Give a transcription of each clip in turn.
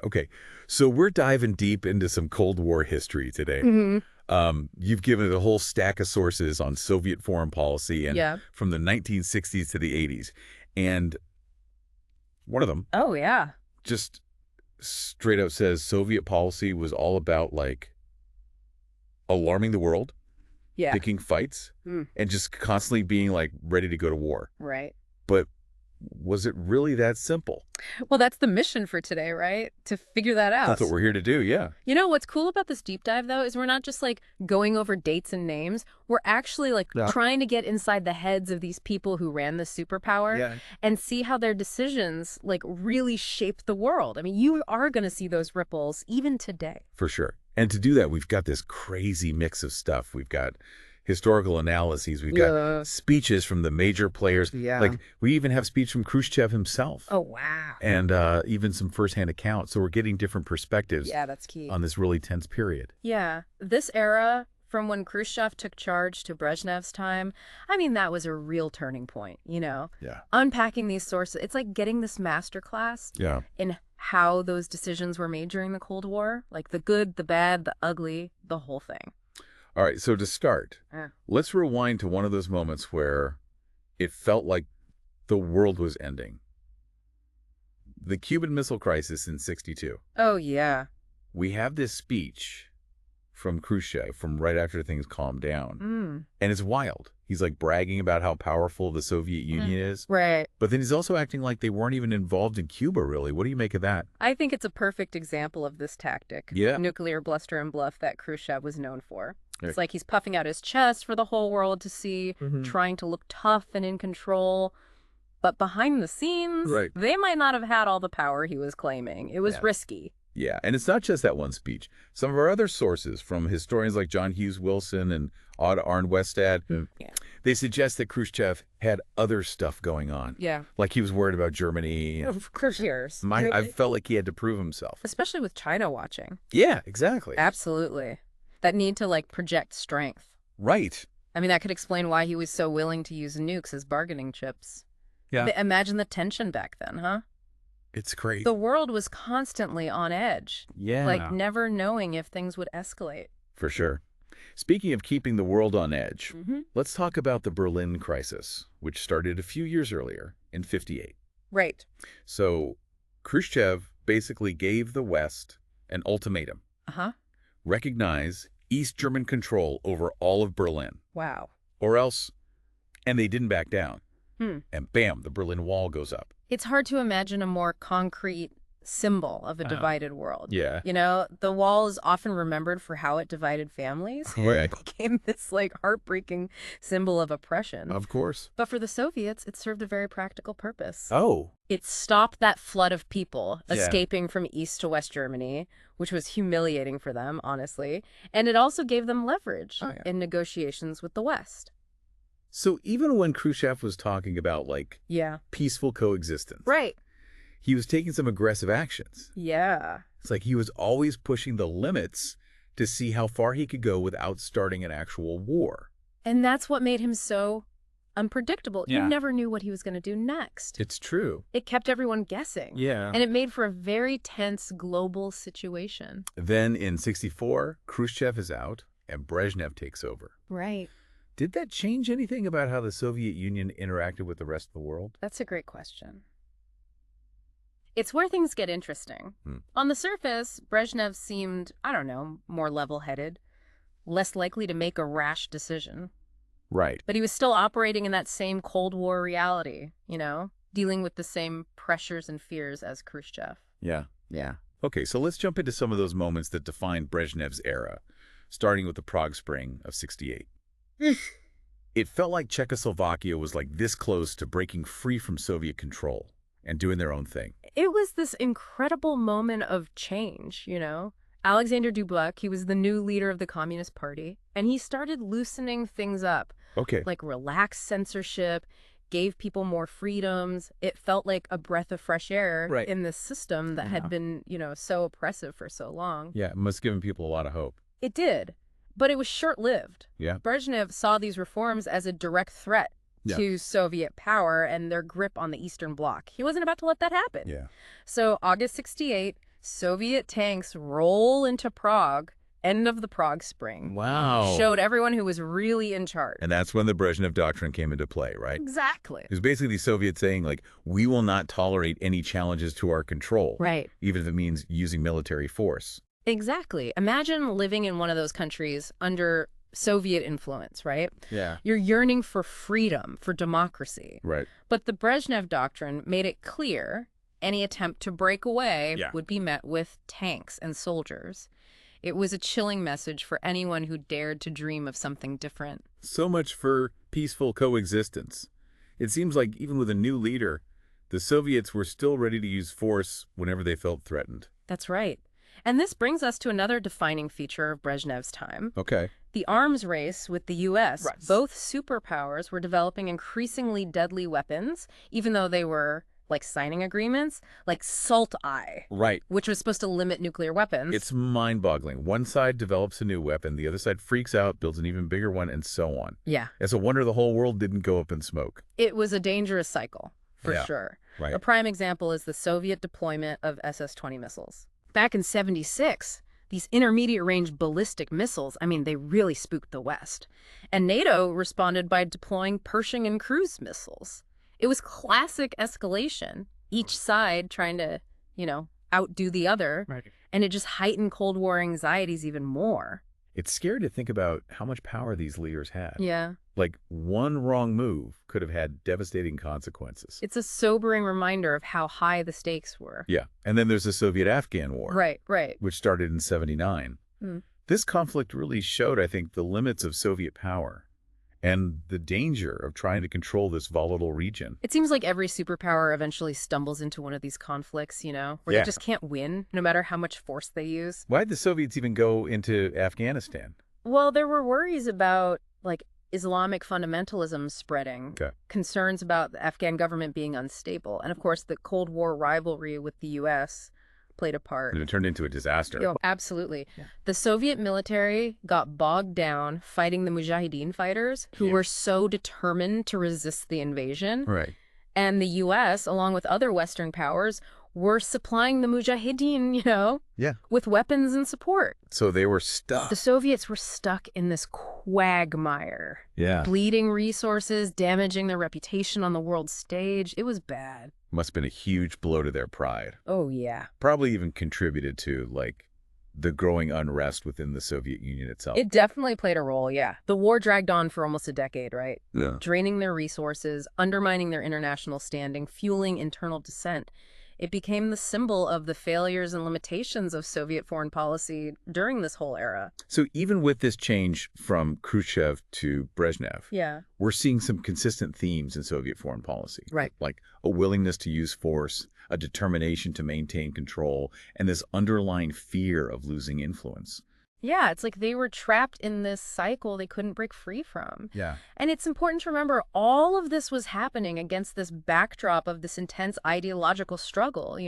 Okay, so we're diving deep into some Cold War history today. You've given it a whole stack of sources on Soviet foreign policy and Yeah. from the 1960s to the 80s. And one of them Oh, yeah. just straight up says Soviet policy was all about, like, alarming the world, Yeah. picking fights, and just constantly being, like, ready to go to war. Right. But was it really that simple? Well, that's the mission for today, right? To figure that out. That's what we're here to do, yeah. You know, what's cool about this deep dive, though, is we're not just, like, going over dates and names. We're actually, like, trying to get inside the heads of these people who ran the superpower and see how their decisions, like, really shaped the world. I mean, you are going to see those ripples even today. For sure. And to do that, we've got this crazy mix of stuff. We've got historical analyses. We've got speeches from the major players. Yeah. Like, we even have speech from Khrushchev himself. Oh, wow. And even some firsthand accounts. So we're getting different perspectives That's key. on this really tense period. Yeah. This era, from when Khrushchev took charge to Brezhnev's time, I mean, that was a real turning point, you know? Yeah. Unpacking these sources, it's like getting this masterclass in how those decisions were made during the Cold War. Like the good, the bad, the ugly, the whole thing. All right, so to start, let's rewind to one of those moments where it felt like the world was ending. The Cuban Missile Crisis in '62. Oh, yeah. We have this speech from Khrushchev from right after things calmed down. And it's wild. He's like bragging about how powerful the Soviet Union is. Right. But then he's also acting like they weren't even involved in Cuba, really. What do you make of that? I think it's a perfect example of this tactic. Yeah. Nuclear bluster and bluff that Khrushchev was known for. It's like he's puffing out his chest for the whole world to see, trying to look tough and in control. But behind the scenes, they might not have had all the power he was claiming. It was risky. Yeah, and it's not just that one speech. Some of our other sources, from historians like John Hughes Wilson and Odd Arnwestad, they suggest that Khrushchev had other stuff going on. Yeah. Like he was worried about Germany. Of course, years. I felt like he had to prove himself. Especially with China watching. Yeah, exactly. Absolutely. That need to, like, project strength. Right. I mean, that could explain why he was so willing to use nukes as bargaining chips. Yeah. Imagine the tension back then, huh? It's crazy. The world was constantly on edge. Yeah. Like, never knowing if things would escalate. For sure. Speaking of keeping the world on edge, let's talk about the Berlin crisis, which started a few years earlier in '58. Right. So Khrushchev basically gave the West an ultimatum. Recognize East German control over all of Berlin. Wow. Or else, and they didn't back down. And bam, the Berlin Wall goes up. It's hard to imagine a more concrete symbol of a divided world. Yeah. You know, the wall is often remembered for how it divided families. Right. It became this, like, heartbreaking symbol of oppression. Of course. But for the Soviets, it served a very practical purpose. Oh. It stopped that flood of people escaping from East to West Germany, which was humiliating for them, honestly. And it also gave them leverage in negotiations with the West. So even when Khrushchev was talking about, like, peaceful coexistence, right, he was taking some aggressive actions. Yeah. It's like he was always pushing the limits to see how far he could go without starting an actual war. And that's what made him so unpredictable. Yeah. You never knew what he was going to do next. It's true. It kept everyone guessing. Yeah. And it made for a very tense global situation. Then in '64, Khrushchev is out and Brezhnev takes over. Right. Did that change anything about how the Soviet Union interacted with the rest of the world? That's a great question. It's where things get interesting. On the surface, Brezhnev seemed, I don't know, more level-headed, less likely to make a rash decision. Right. But he was still operating in that same Cold War reality, you know, dealing with the same pressures and fears as Khrushchev. Yeah. Yeah. Okay, so let's jump into some of those moments that defined Brezhnev's era, starting with the Prague Spring of '68. It felt like Czechoslovakia was like this close to breaking free from Soviet control and doing their own thing. It was this incredible moment of change, you know? Alexander Dubček, he was the new leader of the Communist Party, and he started loosening things up. Okay. Like relaxed censorship, gave people more freedoms. It felt like a breath of fresh air in this system that had been, you know, so oppressive for so long. Yeah, it must have given people a lot of hope. It did. But it was short-lived. Yeah. Brezhnev saw these reforms as a direct threat to Soviet power and their grip on the Eastern Bloc. He wasn't about to let that happen. Yeah. So August '68 Soviet tanks roll into Prague, end of the Prague Spring. Wow. Showed everyone who was really in charge. And that's when the Brezhnev Doctrine came into play, right? Exactly. It was basically the Soviets saying, like, we will not tolerate any challenges to our control. Right. Even if it means using military force. Exactly. Imagine living in one of those countries under Soviet influence, right? Yeah. You're yearning for freedom, for democracy. Right. But the Brezhnev Doctrine made it clear any attempt to break away would be met with tanks and soldiers. It was a chilling message for anyone who dared to dream of something different. So much for peaceful coexistence. It seems like even with a new leader, the Soviets were still ready to use force whenever they felt threatened. That's right. And this brings us to another defining feature of Brezhnev's time. Okay. The arms race with the U.S. Right. Both superpowers were developing increasingly deadly weapons, even though they were signing agreements, like SALT-I. Right. Which was supposed to limit nuclear weapons. It's mind-boggling. One side develops a new weapon, the other side freaks out, builds an even bigger one, and so on. Yeah. It's a wonder the whole world didn't go up in smoke. It was a dangerous cycle, for sure. Right. A prime example is the Soviet deployment of SS-20 missiles. Back in '76, these intermediate-range ballistic missiles, they really spooked the West. And NATO responded by deploying Pershing and cruise missiles. It was classic escalation, each side trying to, outdo the other. Right. And it just heightened Cold War anxieties even more. It's scary to think about how much power these leaders had. Yeah. Like, one wrong move could have had devastating consequences. It's a sobering reminder of how high the stakes were. Yeah. And then there's the Soviet-Afghan War. Right, right. Which started in '79. This conflict really showed, I think, the limits of Soviet power and the danger of trying to control this volatile region. It seems like every superpower eventually stumbles into one of these conflicts, where they just can't win, no matter how much force they use. Why did the Soviets even go into Afghanistan? Well, there were worries about, Islamic fundamentalism spreading, concerns about the Afghan government being unstable, and, of course, the Cold War rivalry with the U.S. played a part. And it turned into a disaster. Absolutely. Yeah. The Soviet military got bogged down fighting the Mujahideen fighters who were so determined to resist the invasion. Right. And the U.S., along with other Western powers, were supplying the Mujahideen, with weapons and support. So they were stuck. The Soviets were stuck in this quagmire. Yeah. Bleeding resources, damaging their reputation on the world stage. It was bad. Must have been a huge blow to their pride. Oh, yeah. Probably even contributed to, the growing unrest within the Soviet Union itself. It definitely played a role, yeah. The war dragged on for almost a decade, right? Yeah. Draining their resources, undermining their international standing, fueling internal dissent. It became the symbol of the failures and limitations of Soviet foreign policy during this whole era. So even with this change from Khrushchev to Brezhnev, we're seeing some consistent themes in Soviet foreign policy. Right. Like a willingness to use force, a determination to maintain control, and this underlying fear of losing influence. Yeah, it's like they were trapped in this cycle they couldn't break free from. Yeah. And it's important to remember all of this was happening against this backdrop of this intense ideological struggle,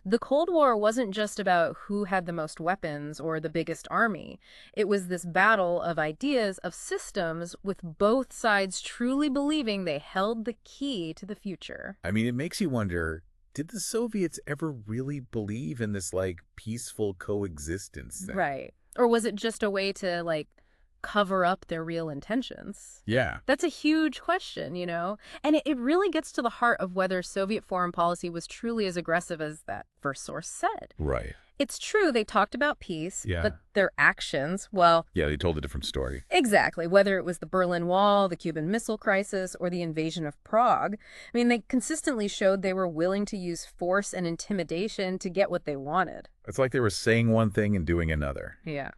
The Cold War wasn't just about who had the most weapons or the biggest army. It was this battle of ideas, of systems, with both sides truly believing they held the key to the future. It makes you wonder, did the Soviets ever really believe in this, peaceful coexistence thing? Right. Or was it just a way to, cover up their real intentions? Yeah. That's a huge question, And it really gets to the heart of whether Soviet foreign policy was truly as aggressive as that first source said. Right. It's true they talked about peace, but their actions, well... Yeah, they told a different story. Exactly. Whether it was the Berlin Wall, the Cuban Missile Crisis, or the invasion of Prague, they consistently showed they were willing to use force and intimidation to get what they wanted. It's like they were saying one thing and doing another. Yeah.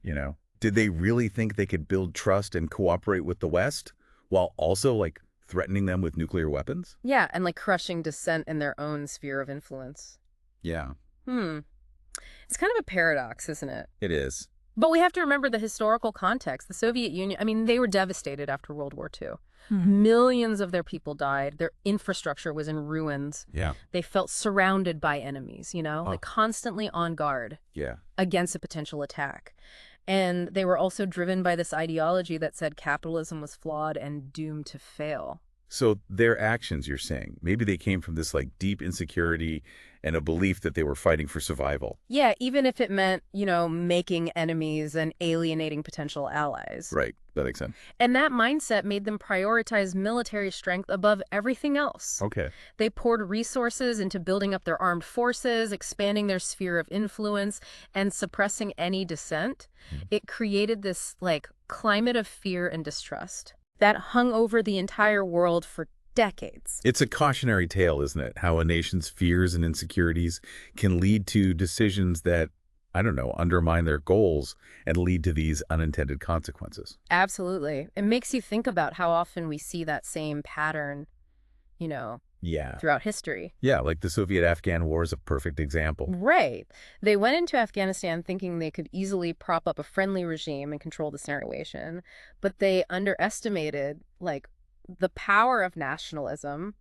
Did they really think they could build trust and cooperate with the West while also, threatening them with nuclear weapons? Yeah, and, crushing dissent in their own sphere of influence. Yeah. It's kind of a paradox, isn't it? It is. But we have to remember the historical context. The Soviet Union, they were devastated after World War II. Millions of their people died. Their infrastructure was in ruins. Yeah. They felt surrounded by enemies, constantly on guard against a potential attack. And they were also driven by this ideology that said capitalism was flawed and doomed to fail. So their actions, you're saying, maybe they came from this deep insecurity and a belief that they were fighting for survival. Yeah, even if it meant, making enemies and alienating potential allies. Right. That makes sense. And that mindset made them prioritize military strength above everything else. Okay. They poured resources into building up their armed forces, expanding their sphere of influence, and suppressing any dissent. It created this, climate of fear and distrust that hung over the entire world for decades. It's a cautionary tale, isn't it? How a nation's fears and insecurities can lead to decisions that, undermine their goals and lead to these unintended consequences. Absolutely. It makes you think about how often we see that same pattern, throughout history. Yeah, like the Soviet-Afghan War is a perfect example. Right. They went into Afghanistan thinking they could easily prop up a friendly regime and control the situation, but they underestimated, the power of nationalism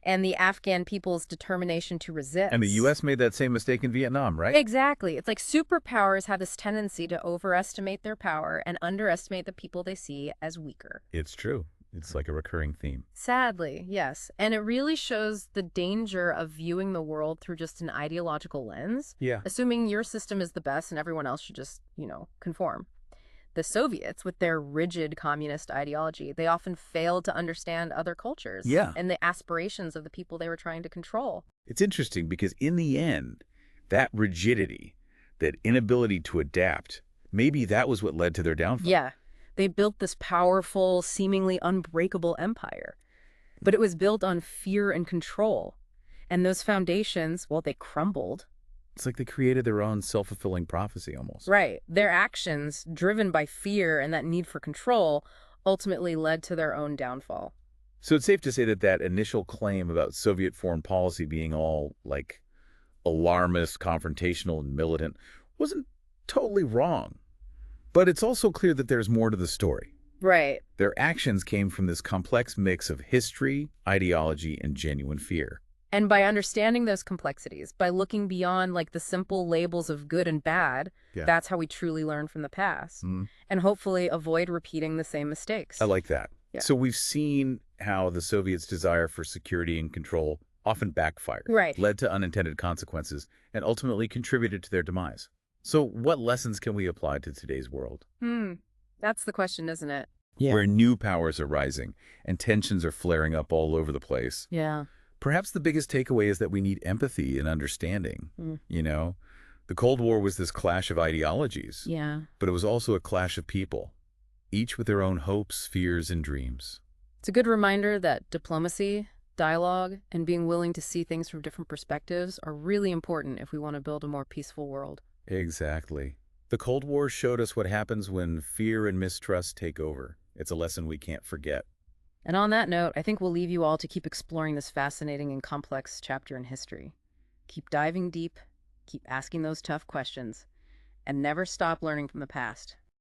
and the Afghan people's determination to resist. And the U.S. made that same mistake in Vietnam, right? Exactly. It's like superpowers have this tendency to overestimate their power and underestimate the people they see as weaker. It's true. It's like a recurring theme. Sadly, yes. And it really shows the danger of viewing the world through just an ideological lens. Yeah. Assuming your system is the best and everyone else should just, conform. The Soviets, with their rigid communist ideology, they often failed to understand other cultures and the aspirations of the people they were trying to control. It's interesting because in the end, that rigidity, that inability to adapt, maybe that was what led to their downfall. Yeah. They built this powerful, seemingly unbreakable empire. But it was built on fear and control. And those foundations, well, they crumbled. It's like they created their own self-fulfilling prophecy almost. Right. Their actions, driven by fear and that need for control, ultimately led to their own downfall. So it's safe to say that that initial claim about Soviet foreign policy being all, alarmist, confrontational, and militant wasn't totally wrong. But it's also clear that there's more to the story. Right. Their actions came from this complex mix of history, ideology, and genuine fear. And by understanding those complexities, by looking beyond the simple labels of good and bad, that's how we truly learn from the past. And hopefully avoid repeating the same mistakes. I like that. Yeah. So we've seen how the Soviets' desire for security and control often backfired, led to unintended consequences, and ultimately contributed to their demise. So what lessons can we apply to today's world? That's the question, isn't it? Yeah. Where new powers are rising and tensions are flaring up all over the place. Yeah. Perhaps the biggest takeaway is that we need empathy and understanding. The Cold War was this clash of ideologies. Yeah. But it was also a clash of people, each with their own hopes, fears, and dreams. It's a good reminder that diplomacy, dialogue, and being willing to see things from different perspectives are really important if we want to build a more peaceful world. Exactly. The Cold War showed us what happens when fear and mistrust take over. It's a lesson we can't forget. And on that note, I think we'll leave you all to keep exploring this fascinating and complex chapter in history. Keep diving deep, keep asking those tough questions, and never stop learning from the past.